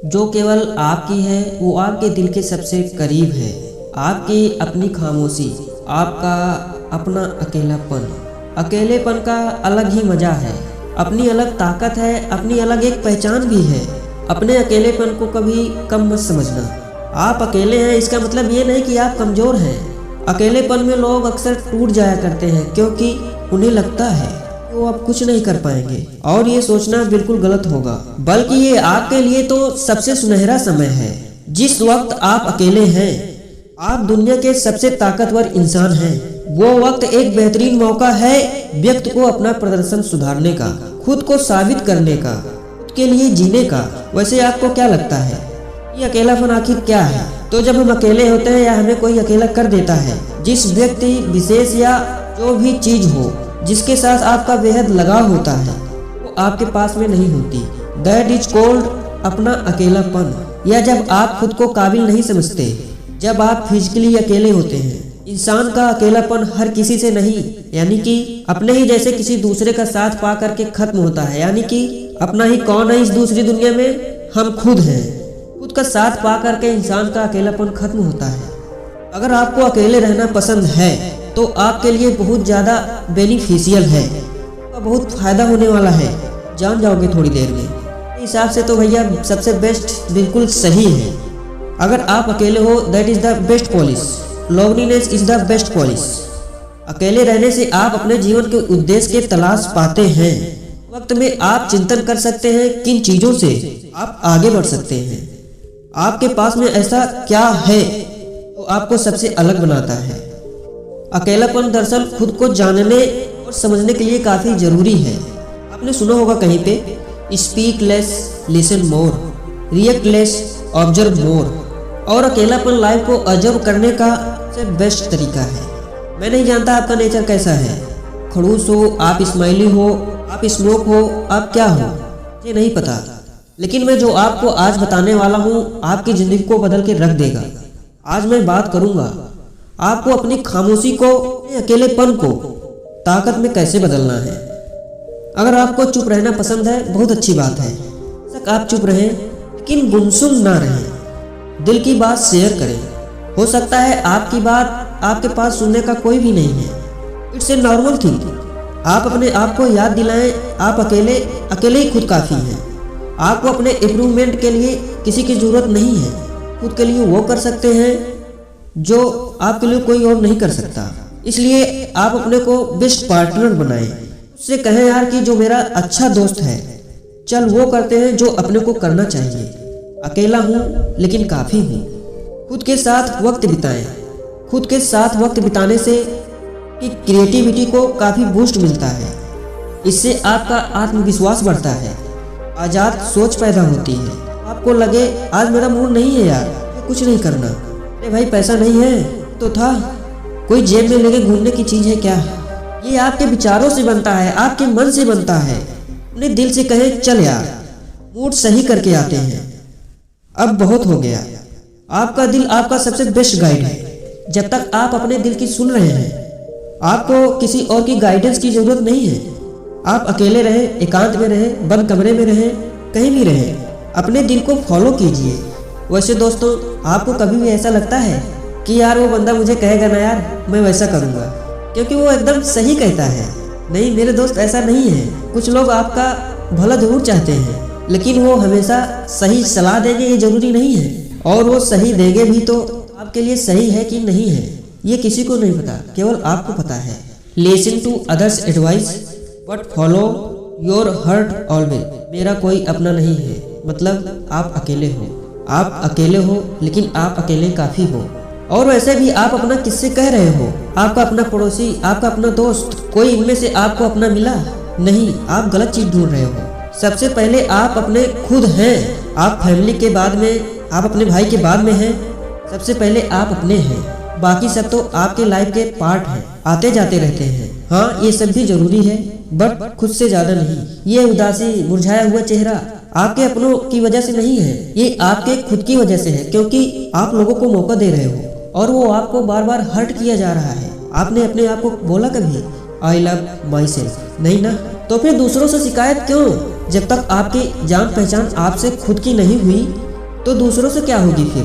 जो केवल आपकी है वो आपके दिल के सबसे करीब है। आपकी अपनी खामोशी, आपका अपना अकेलापन। अकेलेपन का अलग ही मजा है, अपनी अलग ताकत है, अपनी अलग एक पहचान भी है। अपने अकेलेपन को कभी कम मत समझना। आप अकेले हैं इसका मतलब ये नहीं कि आप कमज़ोर हैं। अकेलेपन में लोग अक्सर टूट जाया करते हैं क्योंकि उन्हें लगता है वो अब कुछ नहीं कर पाएंगे, और ये सोचना बिल्कुल गलत होगा। बल्कि ये आपके लिए तो सबसे सुनहरा समय है। जिस वक्त आप अकेले हैं आप दुनिया के सबसे ताकतवर इंसान हैं। वो वक्त एक बेहतरीन मौका है व्यक्ति को अपना प्रदर्शन सुधारने का, खुद को साबित करने का, खुद के लिए जीने का। वैसे आपको क्या लगता है ये अकेलापन आखिर क्या है? तो जब हम अकेले होते हैं या हमें कोई अकेला कर देता है, जिस व्यक्ति विशेष या जो भी चीज हो जिसके साथ आपका बेहद लगाव होता है वो आपके पास में नहीं होती। दैट इज कॉल्ड अपना अकेलापन। या जब आप खुद को काबिल नहीं समझते, जब आप फिजिकली अकेले होते हैं। इंसान का अकेलापन हर किसी से नहीं, यानी कि अपने ही जैसे किसी दूसरे का साथ पा करके खत्म होता है। यानी कि अपना ही कौन है इस दूसरी दुनिया में? हम खुद हैं। खुद का साथ पा करके इंसान का अकेलापन खत्म होता है। अगर आपको अकेले रहना पसंद है तो आपके लिए बहुत ज़्यादा बेनिफिशियल है, बहुत फ़ायदा होने वाला है, जान जाओगे थोड़ी देर में। मेरे हिसाब से तो भैया सबसे बेस्ट बिल्कुल सही है। अगर आप अकेले हो that is the best polish. Loneliness is the best polish. अकेले रहने से आप अपने जीवन के उद्देश्य के तलाश पाते हैं। वक्त में आप चिंतन कर सकते हैं किन चीज़ों से आप आगे बढ़ सकते हैं। आपके पास में ऐसा क्या है तो आपको सबसे अलग बनाता है। अकेलापन दरअसल खुद को जानने और समझने के लिए काफ़ी ज़रूरी है। आपने सुना होगा कहीं पे speak less listen more, react less observe more. और अकेलापन लाइफ को अजब करने का सबसे बेस्ट तरीका है। मैं नहीं जानता आपका नेचर कैसा है, खड़ूस हो आप, स्माइली हो आप, स्मोक हो आप, क्या हो मुझे नहीं पता, लेकिन मैं जो आपको आज बताने वाला हूँ आपकी ज़िंदगी को बदल के रख देगा। आज मैं बात करूँगा आपको अपनी खामोशी को, अकेलेपन को ताकत में कैसे बदलना है। अगर आपको चुप रहना पसंद है बहुत अच्छी बात है, तक आप चुप रहें लेकिन गुमसुम ना रहें। दिल की बात शेयर करें। हो सकता है आपकी बात आपके पास सुनने का कोई भी नहीं है। It's a normal thing. आप अपने आप को याद दिलाएं आप अकेले ही खुद काफ़ी हैं। आपको अपने इम्प्रूवमेंट के लिए किसी की ज़रूरत नहीं है। खुद के लिए वो कर सकते हैं जो आपके लिए कोई और नहीं कर सकता। इसलिए आप अपने को बेस्ट पार्टनर बनाएं। उससे कहें यार कि जो मेरा अच्छा दोस्त है, चल वो करते हैं जो अपने को करना चाहिए। अकेला हूँ लेकिन काफ़ी हूँ। खुद के साथ वक्त बिताएं। खुद के साथ वक्त बिताने से कि क्रिएटिविटी को काफ़ी बूस्ट मिलता है। इससे आपका आत्मविश्वास बढ़ता है, आज़ाद सोच पैदा होती है। आपको लगे आज मेरा मूड नहीं है यार, कुछ नहीं करना, अरे भाई पैसा नहीं है तो था, कोई जेब में लेके घूमने की चीज़ है क्या? ये आपके विचारों से बनता है, आपके मन से बनता है। अपने दिल से कहें चल यार मूड सही करके आते हैं, अब बहुत हो गया। आपका दिल आपका सबसे बेस्ट गाइड है। जब तक आप अपने दिल की सुन रहे हैं आपको किसी और की गाइडेंस की ज़रूरत नहीं है। आप अकेले रहें, एकांत में रहें, बंद कमरे में रहें, कहीं भी रहें, अपने दिल को फॉलो कीजिए। वैसे दोस्तों आपको कभी भी ऐसा लगता है कि यार वो बंदा मुझे कहेगा ना यार मैं वैसा करूँगा क्योंकि वो एकदम सही कहता है? नहीं मेरे दोस्त, ऐसा नहीं है। कुछ लोग आपका भला जरूर चाहते हैं लेकिन वो हमेशा सही सलाह देंगे ये ज़रूरी नहीं है, और वो सही देंगे भी तो आपके लिए सही है कि नहीं है ये किसी को नहीं पता, केवल आपको पता है। Listen to others advice but follow your heart always. मेरा कोई अपना नहीं है, मतलब आप अकेले हो। आप अकेले हो लेकिन आप अकेले काफ़ी हो। और वैसे भी आप अपना किससे कह रहे हो? आपका अपना पड़ोसी, आपका अपना दोस्त, कोई इनमें से आपको अपना मिला? नहीं, आप गलत चीज़ ढूंढ रहे हो। सबसे पहले आप अपने खुद हैं। आप फैमिली के बाद में, आप अपने भाई के बाद में हैं। सबसे पहले आप अपने हैं, बाकी सब तो आपके लाइफ के पार्ट हैं, आते जाते रहते हैं। हाँ ये सब भी जरूरी है बट खुद से ज़्यादा नहीं। ये उदासी, मुरझाया हुआ चेहरा आपके अपनों की वजह से नहीं है, ये आपके खुद की वजह से है, क्योंकि आप लोगों को मौका दे रहे हो और वो आपको बार बार हर्ट किया जा रहा है। आपने अपने आप को बोला कभी आई लव माई सेल्फ? नहीं ना, तो फिर दूसरों से शिकायत क्यों? जब तक आपकी जान पहचान आपसे खुद की नहीं हुई तो दूसरों से क्या होगी फिर?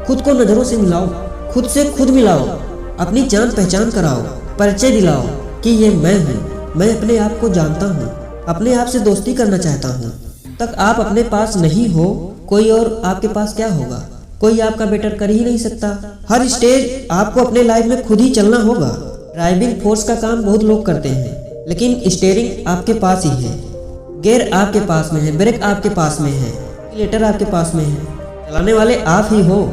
खुद को नजरों से मिलाओ, खुद से खुद मिलाओ, अपनी जान पहचान कराओ, परिचय दिलाओ कि ये मैं हूँ, मैं अपने आप को जानता हूँ, अपने आप से दोस्ती करना चाहता हूँ। तक आप अपने पास नहीं हो, कोई और आपके पास क्या होगा? कोई आपका बेटर कर ही नहीं सकता। हर स्टेज आपको अपने लाइफ में खुद ही चलना होगा। ड्राइविंग फोर्स का काम बहुत लोग करते हैं, लेकिन स्टीयरिंग आपके पास ही है। गियर आपके पास में है, ब्रेक आपके पास में है, एक्सीलरेटर आपके पास में है। चलाने वाले आप ही हो।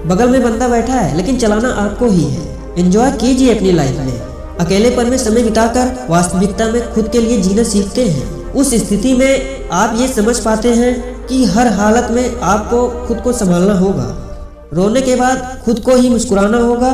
बगल में बंदा बैठा है, लेकिन चलाना आपको ही है। एंजॉय कीजिए अपनी लाइफ में। अकेलेपन में समय बिताकर वास्तविकता में खुद के लिए जीना सीखते हैं। उस स्थिति में आप ये समझ पाते हैं कि हर हालत में आपको खुद को संभालना होगा। रोने के बाद खुद को ही मुस्कुराना होगा।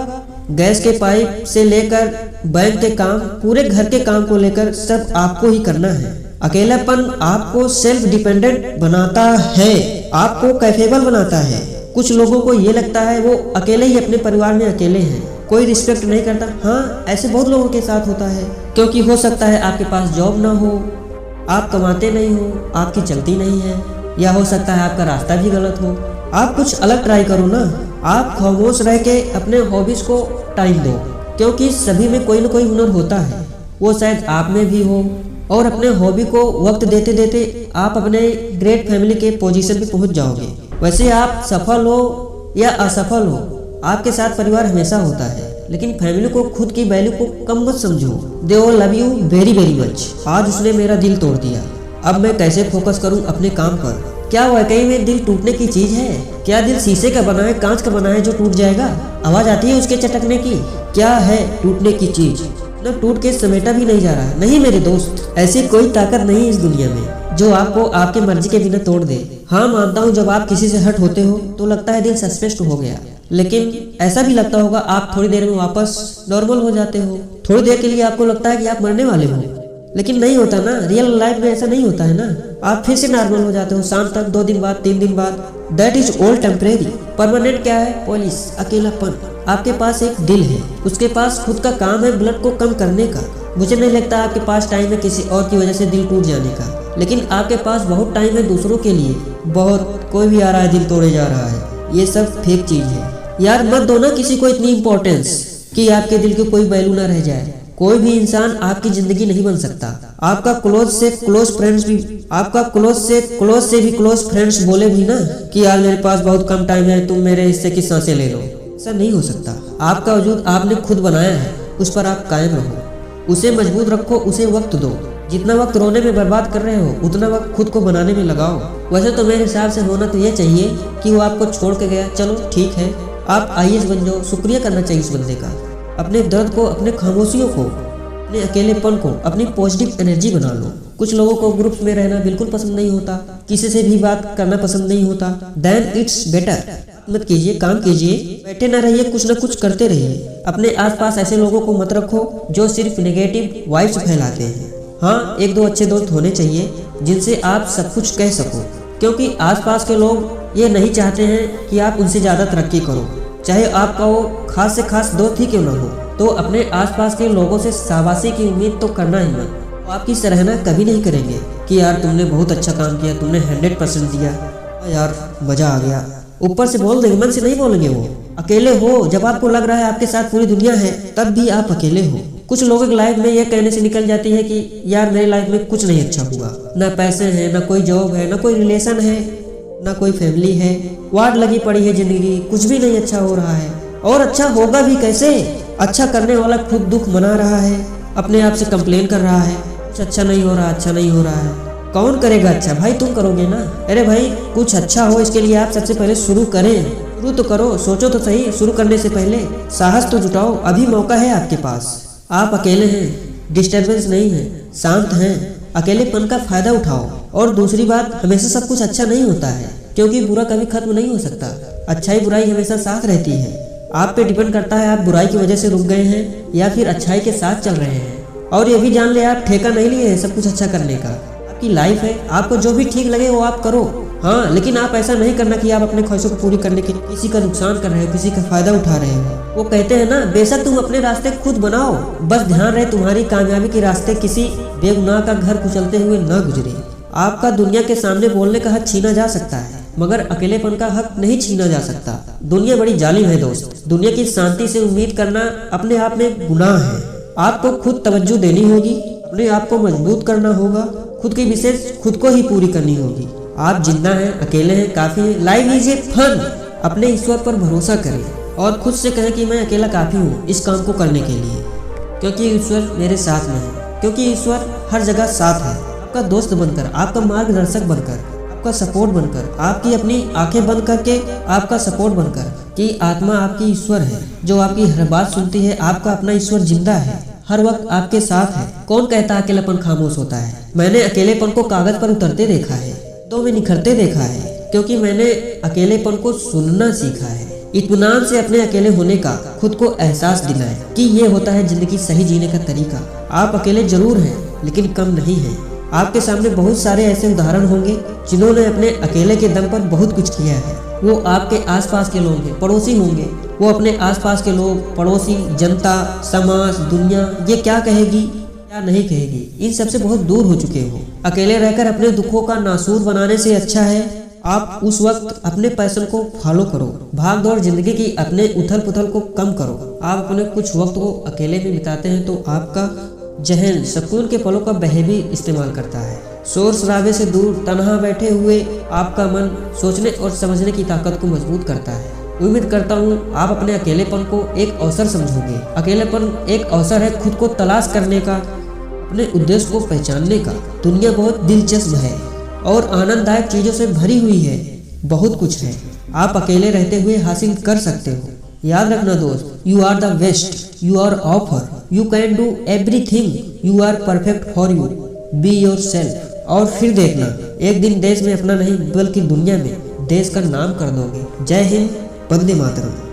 गैस के पाइप से लेकर बैंक के काम, पूरे घर के काम को लेकर सब आपको ही करना है। अकेलापन आपको सेल्फ डिपेंडेंट बनाता है, आपको कैपेबल बनाता है। कुछ लोगों को ये लगता है वो अकेले ही अपने परिवार में अकेले हैं, कोई रिस्पेक्ट नहीं करता। हाँ, ऐसे बहुत लोगों के साथ होता है, क्योंकि हो सकता है आपके पास जॉब ना हो, आप कमाते नहीं हो, आपकी चलती नहीं है, या हो सकता है आपका रास्ता भी गलत हो। आप कुछ अलग ट्राई करो ना। आप खामोश रह के अपने हॉबीज को टाइम दो, क्योंकि सभी में कोई ना कोई हुनर होता है, वो शायद आप में भी हो। और अपने हॉबी को वक्त देते देते आप अपने ग्रेट फैमिली के पोजीशन पे पहुंच जाओगे। वैसे आप सफल हो या असफल हो, आपके साथ परिवार हमेशा होता है, लेकिन फैमिली को, खुद की वैल्यू को कम मत समझो। They all love you very very much. आज उसने मेरा दिल तोड़ दिया, अब मैं कैसे फोकस करूं अपने काम पर? क्या वाकई में दिल टूटने की चीज है? क्या दिल शीशे का बना है, कांच का बना है जो टूट जाएगा? आवाज आती है उसके चटकने की? क्या है टूटने की चीज? न टूट के समेटा भी नहीं जा रहा। नहीं मेरे दोस्त, ऐसी कोई ताकत नहीं इस दुनिया में जो आपको आपके मर्जी के बिना तोड़ दे। हाँ, मानता हूँ जब आप किसी से हट होते हो तो लगता है दिल सस्पेंस हो गया, लेकिन ऐसा भी लगता होगा आप थोड़ी देर में वापस नॉर्मल हो जाते हो। थोड़ी देर के लिए आपको लगता है कि आप मरने वाले हो, लेकिन नहीं होता ना। रियल लाइफ में ऐसा नहीं होता है ना। आप फिर से नॉर्मल हो जाते हो शाम तक, 2 दिन बाद, 3 दिन बाद। That is all temporary. Permanent क्या है? पुलिस, अकेलापन। आपके पास एक दिल है, उसके पास खुद का काम है ब्लड को कम करने का। मुझे नहीं लगता आपके पास टाइम है किसी और की वजह से दिल टूट जाने का, लेकिन आपके पास बहुत टाइम है दूसरों के लिए। बहुत कोई भी आ रहा है दिल तोड़े जा रहा है, ये सब फेक चीज है यार। मत दो ना किसी को इतनी इंपॉर्टेंस कि आपके दिल की कोई वैल्यू ना रह जाए। कोई भी इंसान आपकी जिंदगी नहीं बन सकता। आपका क्लोज से क्लोज फ्रेंड्स भी, आपका क्लोज से भी क्लोज फ्रेंड्स बोले भी ना कि यार मेरे पास बहुत कम टाइम है, तुम मेरे हिस्से की सांसें ले लो, ऐसा नहीं हो सकता। आपका वजूद आपने खुद बनाया है, उस पर आप कायम रहो, उसे मजबूत रखो, उसे वक्त दो। जितना वक्त रोने में बर्बाद कर रहे हो उतना वक्त खुद को बनाने में लगाओ। वैसे तो मेरे हिसाब से होना तो ये चाहिए कि वो आपको छोड़ के गया, चलो ठीक है, आप IAS बन जाओ। शुक्रिया करना चाहिए उस बंदे का। अपने दर्द को, अपने खामोशियों को, अपने अकेलेपन को अपनी पॉजिटिव एनर्जी बना लो। कुछ लोगों को ग्रुप में रहना बिल्कुल पसंद नहीं होता, किसी से भी बात करना पसंद नहीं होता। देन इट्स बेटर मत कीजिए, काम कीजिए, बैठे ना रहिए, कुछ ना कुछ करते रहिए। अपने आसपास ऐसे लोगों को मत रखो जो सिर्फ नेगेटिव वाइब्स फैलाते हैं। हाँ, 1-2 अच्छे दोस्त होने चाहिए जिनसे आप सब कुछ कह सको, क्योंकि आसपास के लोग ये नहीं चाहते हैं कि आप उनसे ज़्यादा तरक्की करो, चाहे आपका वो खास से खास दोस्त ही क्यों ना हो। तो अपने आसपास के लोगों से शाबाशी की उम्मीद तो करना ही मत। वो आपकी सराहना कभी नहीं करेंगे कि यार तुमने बहुत अच्छा काम किया, तुमने 100% दिया, यार मजा आ गया। ऊपर से बोल देंगे, मन से नहीं बोलेंगे। वो अकेले हो जब आपको लग रहा है आपके साथ पूरी दुनिया है, तब भी आप अकेले हो। कुछ लोगों की लाइफ में यह कहने से निकल जाती है कि यार मेरी लाइफ में कुछ नहीं अच्छा हुआ, ना पैसे हैं, ना कोई जॉब है, ना कोई रिलेशन है, ना कोई फैमिली है, वार्ड लगी पड़ी है जिंदगी, कुछ भी नहीं अच्छा हो रहा है। और अच्छा होगा भी कैसे? अच्छा करने वाला खुद दुख मना रहा है, अपने आप से कंप्लेन कर रहा है, कुछ अच्छा नहीं हो रहा, अच्छा नहीं हो रहा है। कौन करेगा अच्छा? भाई तुम करोगे ना। अरे भाई, कुछ अच्छा हो इसके लिए आप सबसे पहले शुरू करें। शुरू तो करो, सोचो तो सही, शुरू करने से पहले साहस तो जुटाओ, अभी मौका है आपके पास। आप अकेले हैं, डिस्टर्बेंस नहीं है, शांत हैं, अकेलेपन का फायदा उठाओ। और दूसरी बात, हमेशा सब कुछ अच्छा नहीं होता है, क्योंकि बुरा कभी खत्म नहीं हो सकता। अच्छाई बुराई हमेशा साथ रहती है। आप पे डिपेंड करता है आप बुराई की वजह से रुक गए हैं या फिर अच्छाई के साथ चल रहे हैं। और ये भी जान ले, आप ठेका नहीं लिए हैं सब कुछ अच्छा करने का। आपकी लाइफ है, आपको जो भी ठीक लगे वो आप करो। हाँ, लेकिन आप ऐसा नहीं करना कि आप अपने ख्वाहिशों को पूरी करने के किसी का नुकसान कर रहे हो, किसी का फायदा उठा रहे हो। वो कहते हैं ना, बेशक तुम अपने रास्ते खुद बनाओ, बस ध्यान रहे तुम्हारी कामयाबी के रास्ते किसी बेगुनाह का घर कुचलते हुए न गुजरे। आपका दुनिया के सामने बोलने का हक छीना जा सकता है, मगर अकेलेपन का हक नहीं छीना जा सकता। दुनिया बड़ी जालिम है दोस्त। दुनिया की शांति से उम्मीद करना अपने आप में गुनाह है। आपको खुद तवज्जो देनी होगी, अपने आप को मजबूत करना होगा, खुद की विशेष खुद को ही पूरी करनी होगी। आप जिंदा हैं, अकेले हैं, काफी है। Life is a fun. अपने ईश्वर पर भरोसा करें और खुद से कहें कि मैं अकेला काफी हूँ इस काम को करने के लिए, क्योंकि ईश्वर मेरे साथ में है, क्योंकि ईश्वर हर जगह साथ है। आपका दोस्त बनकर, आपका मार्गदर्शक बनकर, आपका सपोर्ट बनकर, आपकी अपनी आंखें बंद करके आपका सपोर्ट बनकर कि आत्मा आपकी ईश्वर है जो आपकी हर बात सुनती है। आपका अपना ईश्वर जिंदा है, हर वक्त आपके साथ है। कौन कहता अकेलापन खामोश होता है? मैंने अकेलेपन को कागज पर उतरते देखा है, तो में निखरते देखा है, क्योंकि मैंने अकेलेपन को सुनना सीखा है। इत्मीनान से अपने अकेले होने का खुद को एहसास दिलाएं कि ये होता है जिंदगी सही जीने का तरीका। आप अकेले जरूर हैं, लेकिन कम नहीं हैं। आपके सामने बहुत सारे ऐसे उदाहरण होंगे जिन्होंने अपने अकेले के दम पर बहुत कुछ किया है। वो आपके आसपास के लोग हैं, पड़ोसी होंगे। वो अपने आसपास के लोग, पड़ोसी, जनता, समाज, दुनिया ये क्या कहेगी क्या नहीं कहेगी, इन सबसे बहुत दूर हो चुके हो। अकेले रहकर अपने दुखों का नासूर बनाने से अच्छा है आप उस वक्त अपने पैशन को फॉलो करो। भाग दौड़ जिंदगी की अपने उथल पुथल को कम करो। आप अपने कुछ वक्त को अकेले में बिताते हैं तो आपका जहन सुकून के पलों का बहेवी इस्तेमाल करता है। शोर शराबे से दूर तन्हा बैठे हुए आपका मन सोचने और समझने की ताकत को मजबूत करता है। उम्मीद करता हूँ आप अपने अकेलेपन को एक अवसर समझोगे। अकेलेपन एक अवसर है खुद को तलाश करने का, अपने उद्देश्य को पहचानने का। दुनिया बहुत दिलचस्प है और आनंददायक चीजों से भरी हुई है। बहुत कुछ है आप अकेले रहते हुए हासिल कर सकते हो। याद रखना दोस्त, you are the best, you are offer, you can do everything, you are perfect for you, be yourself. और फिर देखना एक दिन देश में अपना नहीं बल्कि दुनिया में देश का नाम कर दोगे। जय हिंद, वंदे मातरम।